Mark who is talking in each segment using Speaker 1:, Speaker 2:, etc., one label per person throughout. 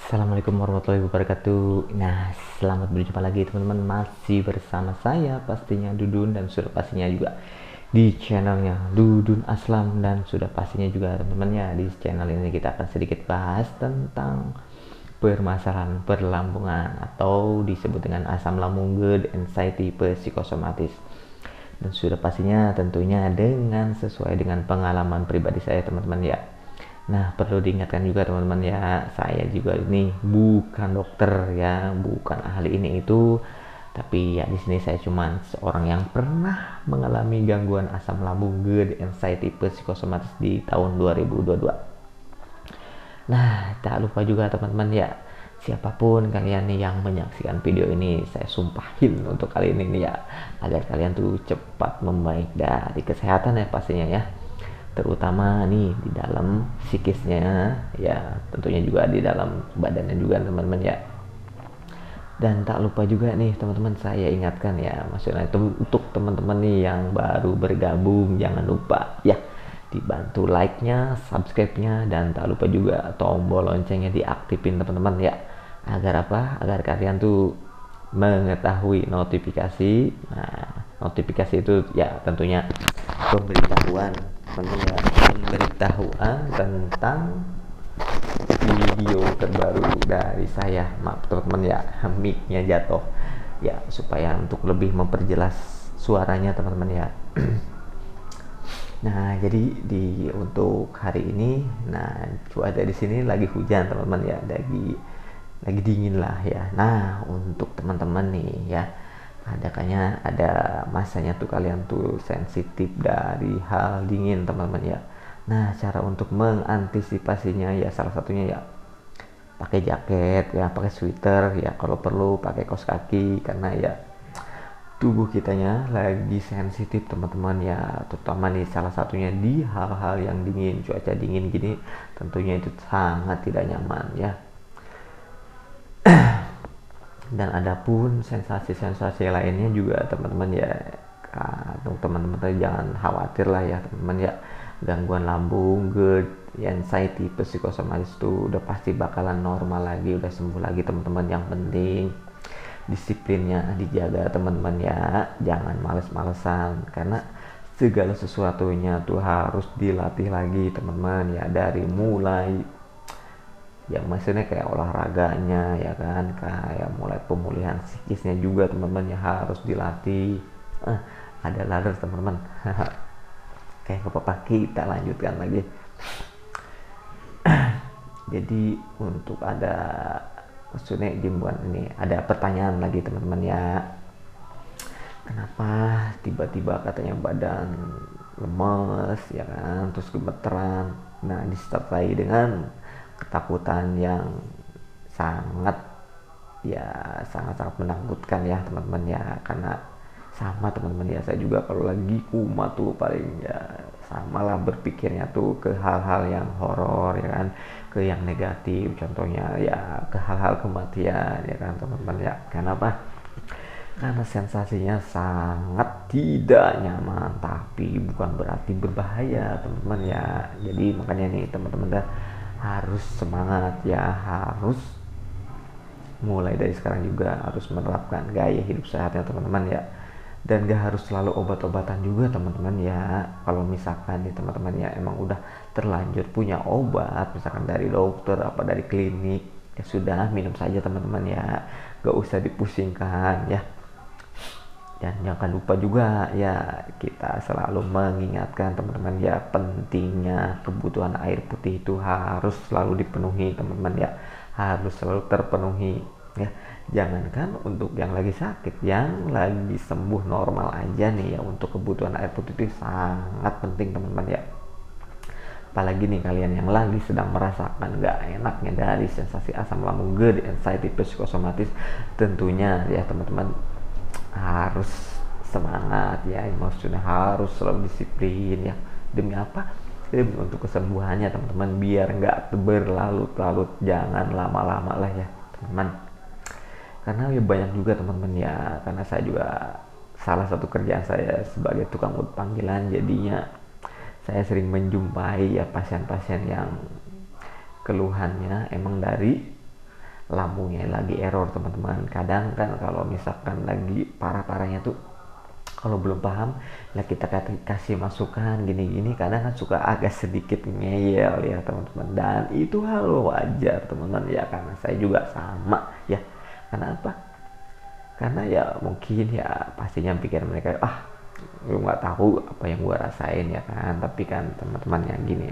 Speaker 1: Assalamualaikum warahmatullahi wabarakatuh. Nah, selamat berjumpa lagi teman-teman. Masih bersama saya pastinya Dudun, dan sudah pastinya juga di channelnya Dudun Aslam, dan sudah pastinya juga teman-teman ya, di channel ini kita akan sedikit bahas tentang permasalahan perlambungan atau disebut dengan asam lambung, GERD, anxiety, psikosomatis. Dan sudah pastinya tentunya dengan sesuai dengan pengalaman pribadi saya teman-teman ya. Nah, perlu diingatkan juga teman-teman ya, saya juga ini bukan dokter ya, bukan ahli ini itu, tapi ya di sini saya cuma seorang yang pernah mengalami gangguan asam lambung, GERD, anxiety, psikosomatis di tahun 2022. Nah, tak lupa juga teman-teman ya, siapapun kalian nih yang menyaksikan video ini, saya sumpahin untuk kali ini nih ya, agar kalian tuh cepat membaik dari kesehatan ya pastinya ya, terutama nih di dalam psikisnya ya, tentunya juga di dalam badannya juga teman-teman ya. Dan tak lupa juga nih teman-teman, saya ingatkan ya, maksudnya itu untuk teman-teman nih yang baru bergabung, jangan lupa ya dibantu like-nya, subscribe-nya, dan tak lupa juga tombol loncengnya diaktifin teman-teman ya, agar apa, agar kalian tuh mengetahui notifikasi. Nah, notifikasi itu ya tentunya pemberitahuan teman-teman ya, pemberitahuan tentang video terbaru dari saya. Maaf teman-teman ya, mic-nya jatuh ya, supaya untuk lebih memperjelas suaranya teman-teman ya. Nah, jadi untuk hari ini, nah cuaca di sini lagi hujan teman-teman ya, lagi dingin lah ya. Nah, untuk teman-teman nih ya, kayaknya ada masanya tuh kalian tuh sensitif dari hal dingin teman-teman ya. Nah, cara untuk mengantisipasinya ya, salah satunya ya pakai jaket ya, pakai sweater ya, kalau perlu pakai kaos kaki, karena ya tubuh kitanya lagi sensitif teman-teman ya, terutama nih salah satunya di hal-hal yang dingin, cuaca dingin gini tentunya itu sangat tidak nyaman ya. Dan adapun sensasi-sensasi lainnya juga teman-teman ya, untuk teman-teman jangan khawatir lah ya teman-teman ya, gangguan lambung, GERD, anxiety, psikosomatis itu udah pasti bakalan normal lagi, udah sembuh lagi teman-teman. Yang penting disiplinnya dijaga teman-teman ya, jangan males-malesan, karena segala sesuatunya tuh harus dilatih lagi teman-teman ya, dari mulai yang maksudnya kayak olahraganya ya kan, kayak mulai pemulihan psikisnya juga teman-teman ya, harus dilatih. Ada ladder teman-teman. Kayak ke apa, kita lanjutkan lagi. Jadi untuk ada maksudnya jembuan ini, ada pertanyaan lagi teman-teman ya, kenapa tiba-tiba katanya badan lemes ya kan, terus gemeteran. Nah, disertai dengan ketakutan yang sangat ya, sangat-sangat menakutkan ya teman-teman ya, karena sama teman-teman ya, saya juga kalau lagi kumat tuh paling ya sama lah berpikirnya tuh ke hal-hal yang horor ya kan, ke yang negatif, contohnya ya ke hal-hal kematian ya kan teman-teman ya. Kenapa? Karena sensasinya sangat tidak nyaman, tapi bukan berarti berbahaya teman-teman ya. Jadi makanya nih teman-teman harus semangat ya, harus mulai dari sekarang juga harus menerapkan gaya hidup sehat ya teman-teman ya. Dan gak harus selalu obat-obatan juga teman-teman ya. Kalau misalkan nih teman-teman ya emang udah terlanjur punya obat, misalkan dari dokter apa dari klinik, ya sudah minum saja teman-teman ya, gak usah dipusingkan ya. Dan jangan lupa juga ya, kita selalu mengingatkan teman-teman ya, pentingnya kebutuhan air putih itu harus selalu dipenuhi teman-teman ya, harus selalu terpenuhi ya. Jangankan untuk yang lagi sakit, yang lagi sembuh normal aja nih ya, untuk kebutuhan air putih itu sangat penting teman-teman ya. Apalagi nih kalian yang lagi sedang merasakan gak enaknya dari sensasi asam lambung, GERD, anxiety, psikosomatis, tentunya ya teman-teman harus semangat ya, maksudnya harus selalu disiplin ya. Demi apa? Demi untuk kesembuhannya teman-teman, biar nggak berlarut-larut, jangan lama-lama lah ya teman-teman. Karena ya banyak juga teman-teman ya, karena saya juga salah satu kerjaan saya sebagai tukang urut panggilan, jadinya saya sering menjumpai ya pasien-pasien yang keluhannya emang dari lambungnya lagi error teman-teman. Kadang kan kalau misalkan lagi parah-parahnya tuh, kalau belum paham lah kita kasih masukan gini-gini, kadang kan suka agak sedikit ngeyel ya teman-teman, dan itu hal wajar teman-teman ya, karena saya juga sama ya. Karena apa? Karena ya mungkin ya pastinya pikir mereka, lu nggak tahu apa yang gua rasain ya kan. Tapi kan teman-teman yang gini,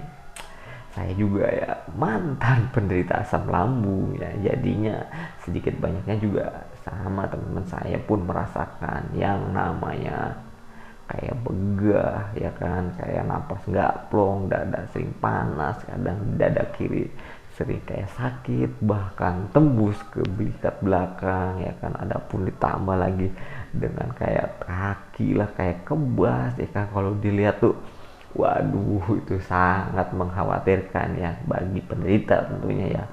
Speaker 1: saya juga ya mantan penderita asam lambung ya, jadinya sedikit banyaknya juga sama teman-teman. Saya pun merasakan yang namanya kayak begah ya kan, kayak napas nggak plong, dada sering panas, kadang dada kiri sering kayak sakit, bahkan tembus ke belikat belakang ya kan. Ada pun ditambah lagi dengan kayak kaki lah kayak kebas ya kan. Kalau dilihat tuh, waduh, itu sangat mengkhawatirkan ya bagi penderita tentunya ya.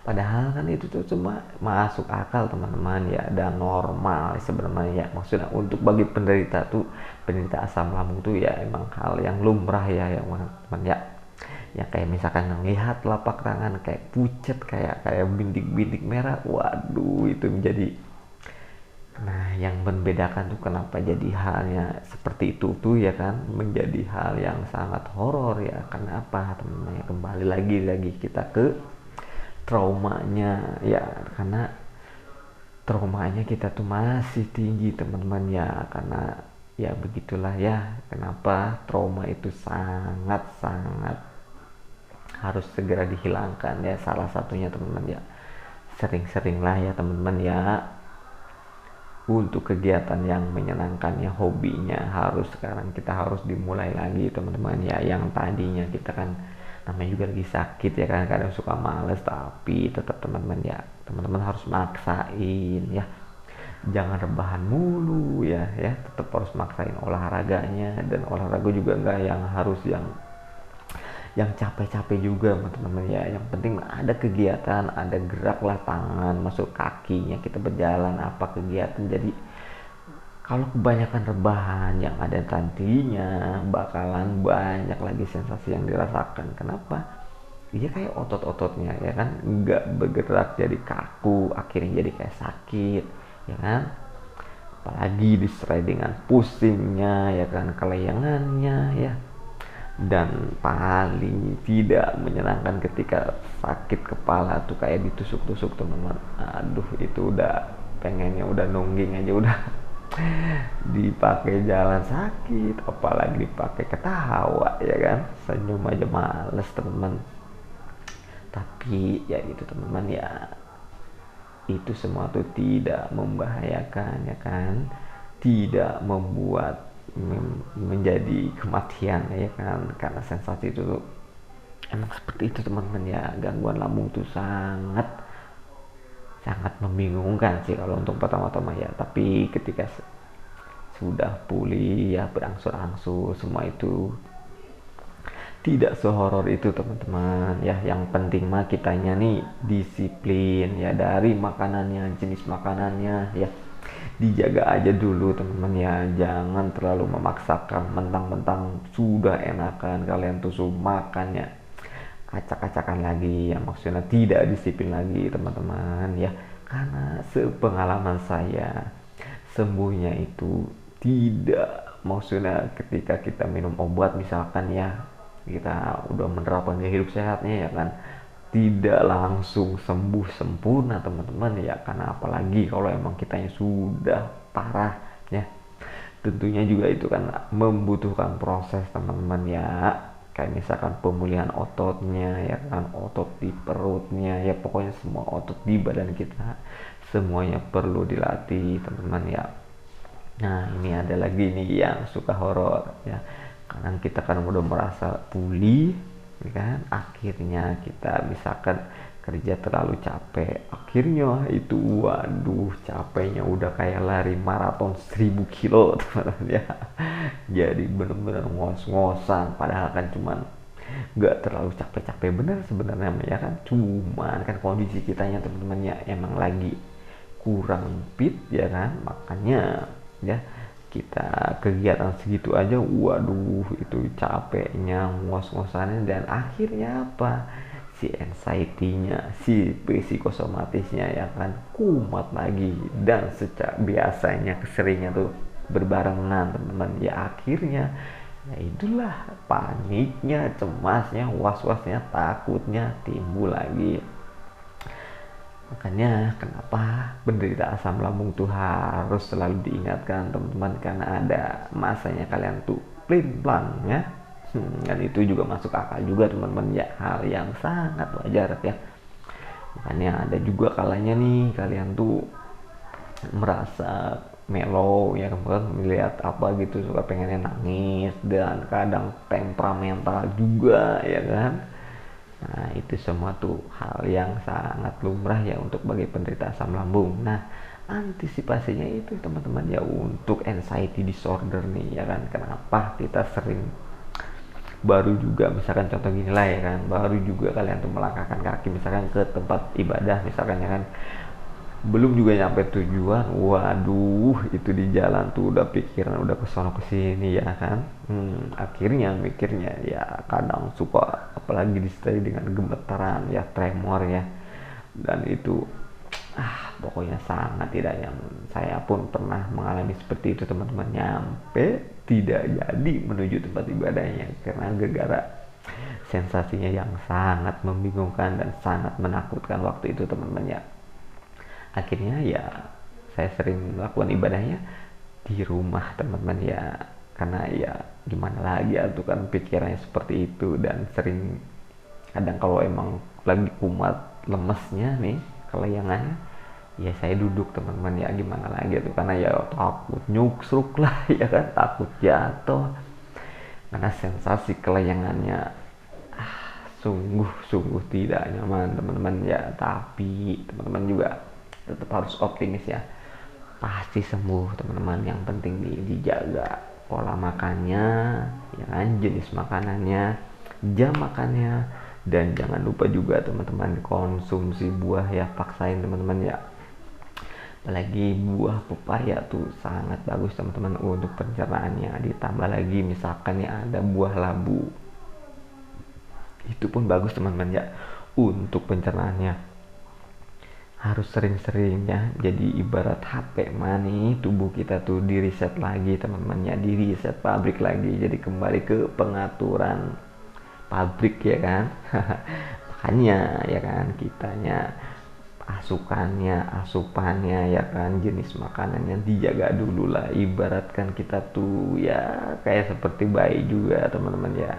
Speaker 1: Padahal kan itu tuh cuma masuk akal teman-teman ya, dan normal sebenarnya ya. Maksudnya untuk bagi penderita penderita asam lambung tuh ya emang hal yang lumrah ya teman-teman ya. Ya kayak misalkan ngelihat telapak tangan kayak pucet, kayak bintik-bintik merah, waduh itu menjadi. Nah, yang membedakan tuh kenapa jadi halnya seperti itu tuh ya kan, menjadi hal yang sangat horor ya. Karena apa teman-teman ya, kembali lagi kita ke traumanya ya. Karena traumanya kita tuh masih tinggi teman-teman ya. Karena ya begitulah ya, kenapa trauma itu sangat-sangat harus segera dihilangkan ya. Salah satunya teman-teman ya, sering-sering lah ya teman-teman ya, untuk kegiatan yang menyenangkannya, hobinya sekarang kita harus dimulai lagi teman-teman ya. Yang tadinya kita kan namanya juga lagi sakit ya kan, kadang suka males, tapi tetap teman-teman ya, teman-teman harus maksain ya, jangan rebahan mulu ya, tetap harus maksain olahraganya. Dan olahraga juga nggak yang harus yang capek-capek juga teman-teman ya. Yang penting ada kegiatan, ada gerak lah tangan, masuk kakinya, kita berjalan apa kegiatan. Jadi kalau kebanyakan rebahan, yang ada tadinya bakalan banyak lagi sensasi yang dirasakan. Kenapa? Iya kayak otot-ototnya ya kan nggak bergerak, jadi kaku, akhirnya jadi kayak sakit ya kan. Apalagi disertai dengan pusingnya ya kan, kelayangannya ya. Dan paling tidak menyenangkan ketika sakit kepala tuh kayak ditusuk-tusuk teman-teman. Aduh itu udah pengennya udah nungging aja udah. Dipakai jalan sakit, apalagi dipakai ketawa ya kan, senyum aja males teman-teman. Tapi ya gitu teman-teman ya, itu semua tuh tidak membahayakan ya kan, tidak membuat menjadi kematian ya kan. Karena sensasi itu tuh emang seperti itu teman-teman ya. Gangguan lambung tuh sangat sangat membingungkan sih kalau untuk pertama-tama ya. Tapi ketika sudah pulih ya, berangsur-angsur, semua itu tidak sehoror itu teman-teman ya. Yang penting mah kitanya nih disiplin ya, dari makanannya, jenis makanannya ya, dijaga aja dulu teman-teman ya. Jangan terlalu memaksakan, mentang-mentang sudah enakan kalian tuh makannya acak-acakan lagi ya, maksudnya tidak disiplin lagi teman-teman ya. Karena sepengalaman saya, sembuhnya itu tidak, maksudnya ketika kita minum obat misalkan ya, kita udah menerapkan gaya hidup sehatnya ya kan, tidak langsung sembuh sempurna teman-teman ya. Karena apalagi kalau emang kitanya sudah parah ya, tentunya juga itu kan membutuhkan proses teman-teman ya. Kayak misalkan pemulihan ototnya ya kan, otot di perutnya ya, pokoknya semua otot di badan kita semuanya perlu dilatih teman-teman ya. Nah ini ada lagi nih yang suka horor ya, karena kita kan udah merasa pulih ya kan, akhirnya kita misalkan kerja terlalu capek, akhirnya itu waduh capeknya udah kayak lari maraton 1000 kilo teman-teman ya. Jadi bener-bener ngos-ngosan, padahal kan cuman nggak terlalu capek-capek bener sebenarnya ya kan, cuman kan kondisi kitanya teman-teman ya emang lagi kurang fit ya kan. Makanya ya kita kegiatan segitu aja waduh itu capeknya, ngos-ngosannya, dan akhirnya apa, si anxiety-nya, si psikosomatisnya ya kan kumat lagi, dan secara biasanya keseringnya tuh berbarengan teman-teman ya, akhirnya ya itulah paniknya, cemasnya, was-wasnya, takutnya timbul lagi. Makanya kenapa penderita asam lambung tuh harus selalu diingatkan teman-teman, karena ada masanya kalian tuh pelin-pelan ya. Dan itu juga masuk akal juga teman-teman ya, hal yang sangat wajar ya. Makanya ada juga kalanya nih kalian tuh merasa mellow ya kan, melihat apa gitu suka pengennya nangis, dan kadang temperamental juga ya kan. Nah itu semua tuh hal yang sangat lumrah ya untuk bagi penderita asam lambung. Nah antisipasinya itu teman-teman ya, untuk anxiety disorder nih ya kan, kenapa kita sering baru juga misalkan contoh gini lah ya kan, baru juga kalian tuh melangkahkan kaki misalkan ke tempat ibadah misalkan ya kan, belum juga nyampe tujuan, waduh itu di jalan tuh udah pikiran udah kesono kesini ya kan. Akhirnya mikirnya ya kadang suka apalagi disertai dengan gemetaran ya, tremor ya, dan itu pokoknya sangat tidak nyaman. Saya pun pernah mengalami seperti itu teman-teman, nyampe tidak jadi menuju tempat ibadahnya karena gara-gara sensasinya yang sangat membingungkan dan sangat menakutkan waktu itu teman-teman ya. Akhirnya ya saya sering melakukan ibadahnya di rumah teman-teman ya, karena ya gimana lagi ya tuh kan pikirannya seperti itu, dan sering kadang kalau emang lagi kumat lemesnya nih kelayangannya ya saya duduk teman-teman ya, gimana lagi tuh, karena ya takut nyuksruk lah ya kan, takut jatuh karena sensasi kelayangannya sungguh tidak nyaman teman-teman ya. Tapi teman-teman juga tetap harus optimis ya, pasti sembuh teman-teman. Yang penting dijaga pola makannya ya kan, jenis makanannya, jam makannya, dan jangan lupa juga teman-teman konsumsi buah ya, paksain teman-teman ya. Apalagi buah pepaya tuh sangat bagus teman-teman untuk pencernaannya. Ditambah lagi misalkan ya ada buah labu, itu pun bagus teman-teman ya untuk pencernaannya. Harus sering-sering ya, jadi ibarat HP mani, tubuh kita tuh di reset lagi teman-teman ya, di reset pabrik lagi, jadi kembali ke pengaturan pabrik ya kan. Makanya ya kan kitanya asupannya ya kan, jenis makanannya dijaga dulu lah. Ibaratkan kita tuh ya kayak seperti bayi juga teman-teman ya.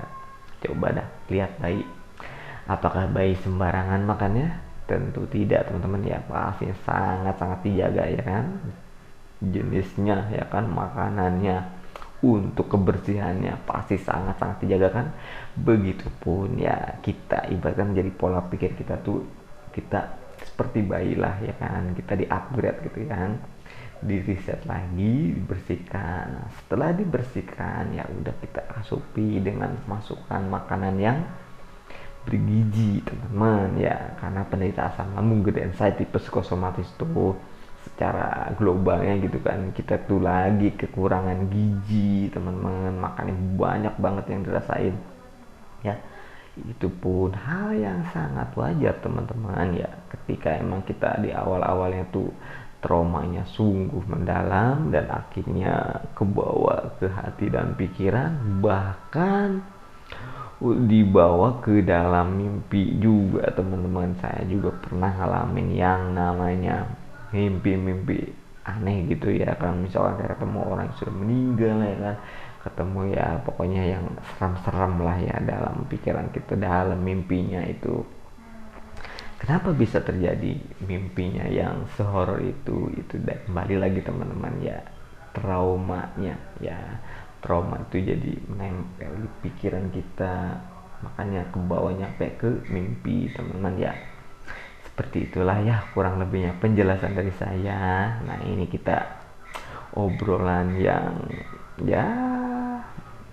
Speaker 1: Coba dah lihat bayi, apakah bayi sembarangan makannya? Tentu tidak teman-teman ya, pasti sangat-sangat dijaga ya kan, jenisnya ya kan, makanannya, untuk kebersihannya pasti sangat-sangat dijaga kan. Begitupun ya kita ibaratkan jadi pola pikir kita tuh, kita seperti bayi lah ya kan, kita di upgrade gitu kan, di reset lagi, dibersihkan. Nah, setelah dibersihkan ya udah kita asupi dengan masukan makanan yang bergizi teman-teman ya, karena penderita asam lambung, GERD, anxiety, psikosomatis tuh secara globalnya gitu kan, kita tuh lagi kekurangan gizi teman-teman, makanya banyak banget yang dirasain ya. Itu pun hal yang sangat wajar teman-teman ya, ketika emang kita di awal-awalnya tuh traumanya sungguh mendalam dan akhirnya kebawa ke hati dan pikiran, bahkan dibawa ke dalam mimpi juga teman-teman. Saya juga pernah ngalamin yang namanya mimpi-mimpi aneh gitu ya kan, misalkan kayak ketemu orang yang sudah meninggal ya kan, ketemu ya pokoknya yang serem-serem lah ya dalam pikiran kita, dalam mimpinya itu. Kenapa bisa terjadi mimpinya yang sehoror itu dan kembali lagi teman-teman ya, traumanya ya, trauma itu jadi menempel di pikiran kita, makanya kebawa nyampe ke mimpi teman-teman ya. Seperti itulah ya kurang lebihnya penjelasan dari saya. Nah ini kita obrolan yang ya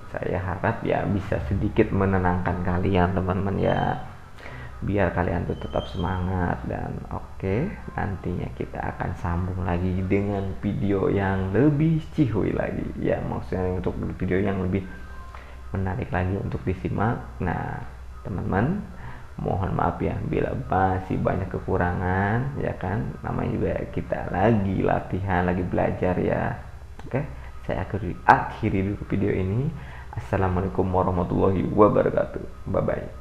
Speaker 1: saya harap ya bisa sedikit menenangkan kalian teman-teman ya, biar kalian tuh tetap semangat. Dan oke, nantinya kita akan sambung lagi dengan video yang lebih cihuy lagi ya, maksudnya untuk video yang lebih menarik lagi untuk disimak. Nah teman-teman Mohon maaf ya bila masih banyak kekurangan, ya kan, namanya juga kita lagi latihan, lagi belajar ya. Oke, saya akhiri dulu video ini. Assalamualaikum warahmatullahi wabarakatuh. Bye bye.